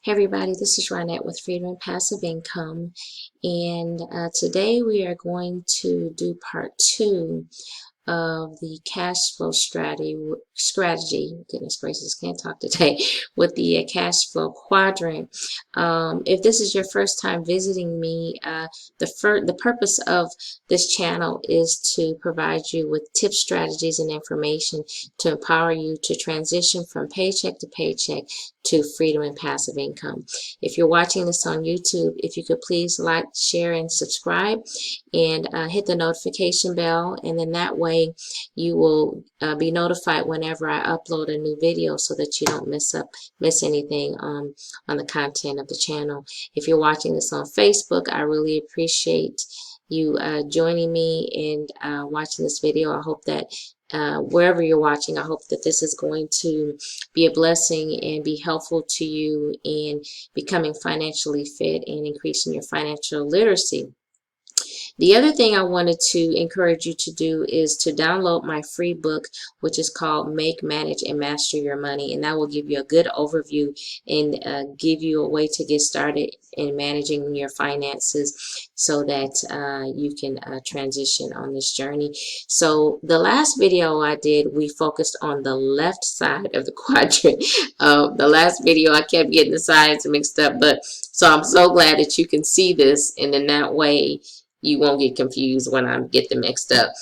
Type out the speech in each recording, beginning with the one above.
Hey everybody, this is Ronette with Freedom and Passive Income, and today we are going to do part two of the cash flow strategy. Goodness gracious, can't talk today. With the cash flow quadrant. If this is your first time visiting me, the purpose of this channel is to provide you with tips, strategies, and information to empower you to transition from paycheck to paycheck to freedom and passive income. If you're watching this on YouTube, if you could please like, share, and subscribe, and hit the notification bell, and then that way you will be notified whenever I upload a new video so that you don't miss anything on the content of the channel. If you're watching this on Facebook, I really appreciate you joining me and watching this video. I hope that wherever you're watching, I hope that this is going to be a blessing and be helpful to you in becoming financially fit and increasing your financial literacy. The other thing I wanted to encourage you to do is to download my free book, which is called Make, Manage, and Master Your Money. And that will give you a good overview and give you a way to get started in managing your finances so that you can transition on this journey. So the last video I did, we focused on the left side of the quadrant. The last video, I kept getting the sides mixed up, but so I'm so glad that you can see this, and in that way you won't get confused when I get them mixed up.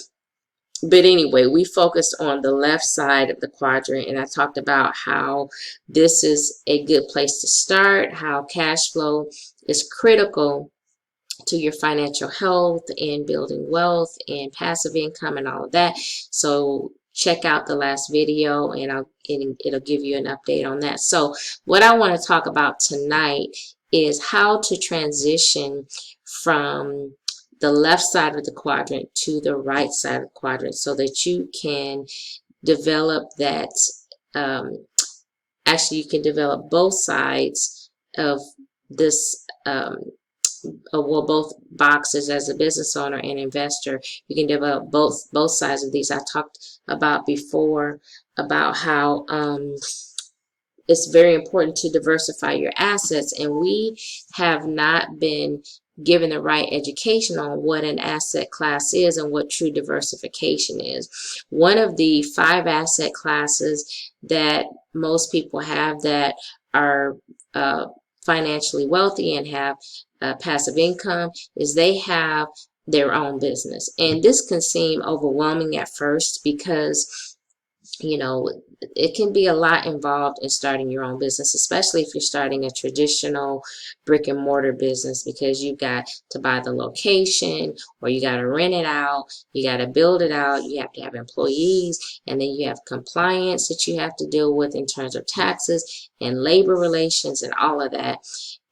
But anyway, we focused on the left side of the quadrant, and I talked about how this is a good place to start, how cash flow is critical to your financial health and building wealth and passive income and all of that. So check out the last video, and it'll give you an update on that. So what I want to talk about tonight is how to transition from the left side of the quadrant to the right side of the quadrant so that you can develop that. Actually, you can develop both sides of this, well, both boxes as a business owner and investor. You can develop both sides of these. I talked about before about how it's very important to diversify your assets, and we have not been given the right education on what an asset class is and what true diversification is. One of the 5 asset classes that most people have that are financially wealthy and have passive income is they have their own business. And this can seem overwhelming at first because you know, it can be a lot involved in starting your own business, especially if you're starting a traditional brick and mortar business, because you got to buy the location, or you got to rent it out, you got to build it out, you have to have employees, and then you have compliance that you have to deal with in terms of taxes and labor relations and all of that.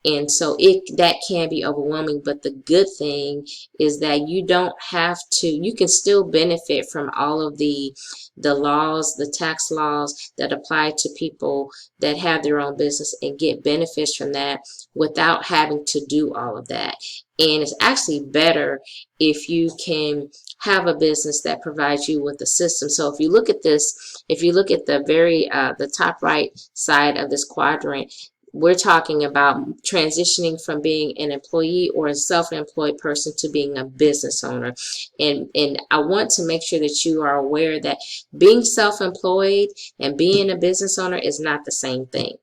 And so that can be overwhelming, but the good thing is that you don't have to, you can still benefit from all of the laws, the tax laws that apply to people that have their own business, and get benefits from that without having to do all of that. And it's actually better if you can have a business that provides you with a system. So if you look at this, if you look at the top right side of this quadrant, we're talking about transitioning from being an employee or a self-employed person to being a business owner. And I want to make sure that you are aware that being self-employed and being a business owner is not the same thing.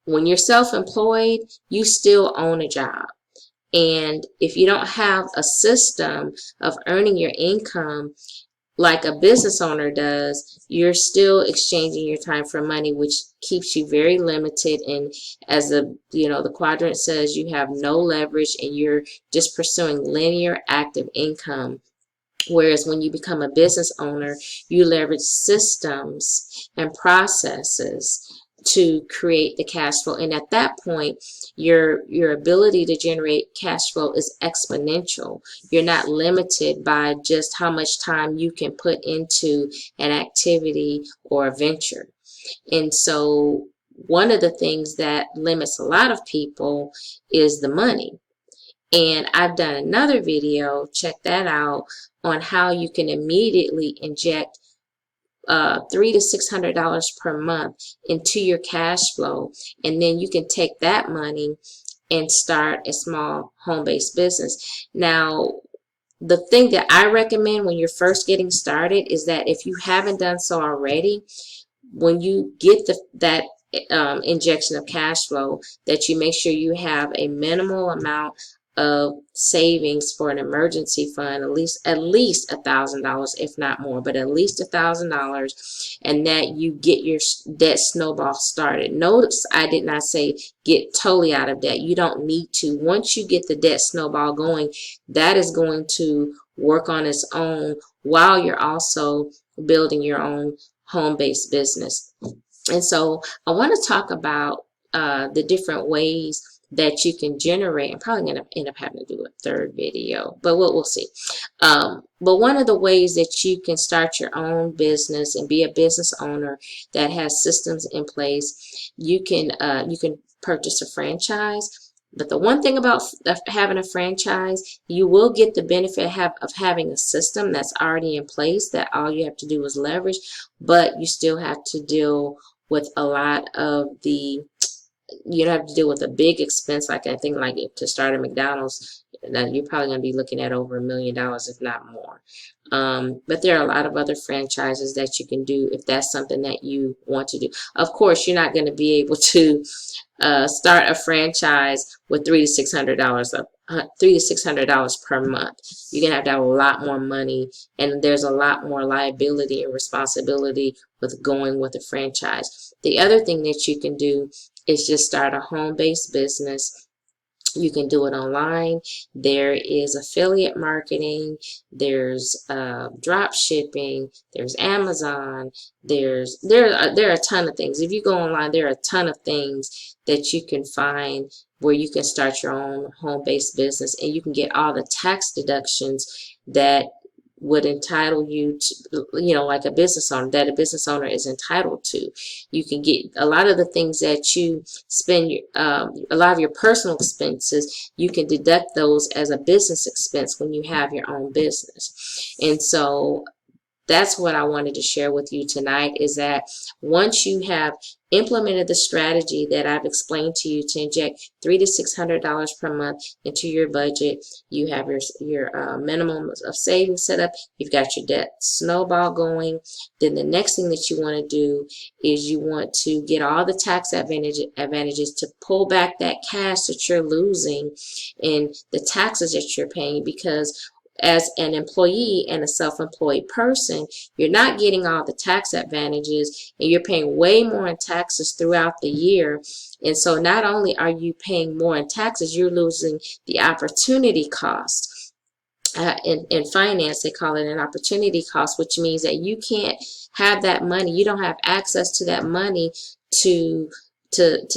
When you're self-employed, you still own a job. And if you don't have a system of earning your income like a business owner does, you're still exchanging your time for money, which keeps you very limited. And as the quadrant says, you have no leverage and you're just pursuing linear active income. Whereas when you become a business owner, you leverage systems and processes to create the cash flow. And at that point, your ability to generate cash flow is exponential. You're not limited by just how much time you can put into an activity or a venture. And so one of the things that limits a lot of people is the money. And I've done another video, check that out, on how you can immediately inject $300 to $600 per month into your cash flow, and then you can take that money and start a small home-based business. Now, the thing that I recommend when you're first getting started is that if you haven't done so already, when you get that injection of cash flow, that you make sure you have a minimal amount of savings for an emergency fund, at least $1,000, if not more, but at least $1,000, and that you get your debt snowball started. Notice I did not say get totally out of debt. You don't need to. Once you get the debt snowball going, that is going to work on its own while you're also building your own home-based business. And so I want to talk about the different ways that you can generate. I'm probably going to end up having to do a third video, but we'll see. But one of the ways that you can start your own business and be a business owner that has systems in place, you can purchase a franchise. But the one thing about having a franchise, you will get the benefit of having a system that's already in place that all you have to do is leverage, but you still have to deal with a lot of the, you don't have to deal with a big expense like I think like to start a McDonald's. You're probably going to be looking at over $1 million, if not more. But there are a lot of other franchises that you can do if that's something that you want to do. Of course, you're not going to be able to start a franchise with $300 to $600 per month. You're gonna have a lot more money, and there's a lot more liability and responsibility with going with a franchise. The other thing that you can do is just start a home-based business. You can do it online. There is affiliate marketing, there's drop shipping, there's Amazon, there are a ton of things. If you go online, there are a ton of things that you can find where you can start your own home-based business, and you can get all the tax deductions that would entitle you to, like a business owner, that a business owner is entitled to. You can get a lot of the things that you spend, a lot of your personal expenses, you can deduct those as a business expense when you have your own business. And so that's what I wanted to share with you tonight, is that once you have implemented the strategy that I've explained to you to inject $300 to $600 per month into your budget, you have your minimum of savings set up, you've got your debt snowball going, then the next thing that you want to do is you want to get all the tax advantages to pull back that cash that you're losing and the taxes that you're paying, because as an employee and a self-employed person, you're not getting all the tax advantages, and you're paying way more in taxes throughout the year. And so not only are you paying more in taxes, you're losing the opportunity cost. In finance, they call it an opportunity cost, which means that you can't have that money. You don't have access to that money to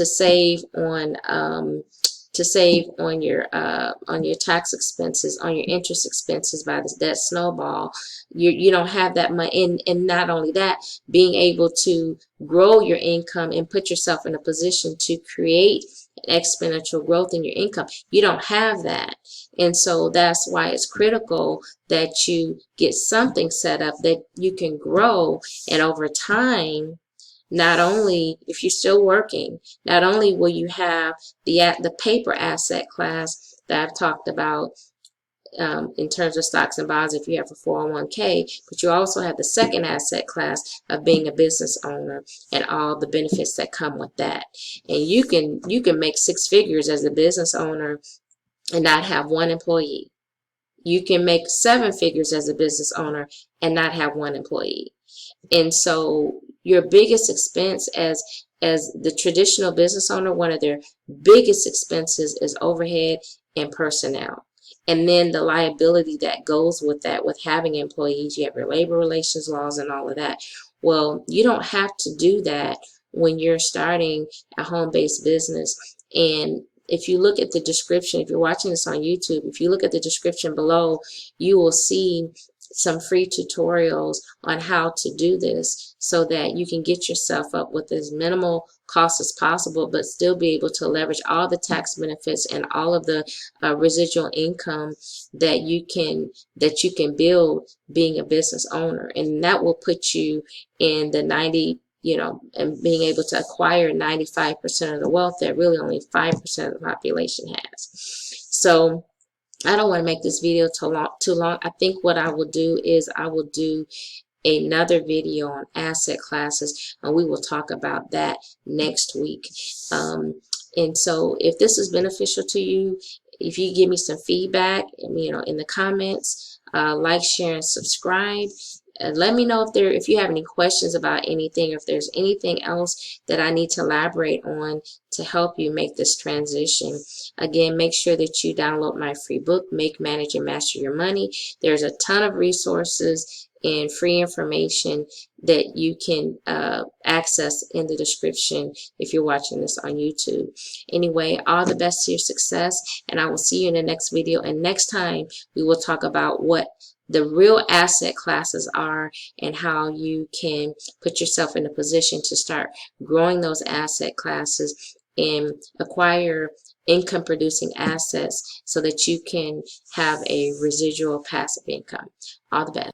save on your tax expenses, on your interest expenses by this debt snowball. You don't have that money, and not only that, being able to grow your income and put yourself in a position to create exponential growth in your income. You don't have that. And so that's why it's critical that you get something set up that you can grow, and over time, not only, if you're still working, not only will you have the paper asset class that I've talked about in terms of stocks and bonds if you have a 401k, but you also have the second asset class of being a business owner and all the benefits that come with that. And you can make 6 figures as a business owner and not have one employee. You can make 7 figures as a business owner and not have one employee. And so your biggest expense as the traditional business owner, one of their biggest expenses is overhead and personnel. And then the liability that goes with that, with having employees, you have your labor relations laws and all of that. Well, you don't have to do that when you're starting a home-based business. And if you look at the description, if you're watching this on YouTube, if you look at the description below, you will see some free tutorials on how to do this so that you can get yourself up with as minimal cost as possible, but still be able to leverage all the tax benefits and all of the residual income that you can build being a business owner. And that will put you in the 90, and being able to acquire 95% of the wealth that really only 5% of the population has. So I don't want to make this video too long. I think what I will do is I will do another video on asset classes, and we will talk about that next week. And so if this is beneficial to you, if you give me some feedback, in the comments, like, share, and subscribe. Let me know if you have any questions about anything, or if there's anything else that I need to elaborate on to help you make this transition. Again, make sure that you download my free book, Make, Manage, and Master Your Money. There's a ton of resources and free information that you can access in the description if you're watching this on YouTube. Anyway, all the best to your success, and I will see you in the next video. And next time we will talk about what the real asset classes are and how you can put yourself in a position to start growing those asset classes and acquire income producing assets so that you can have a residual passive income. All the best.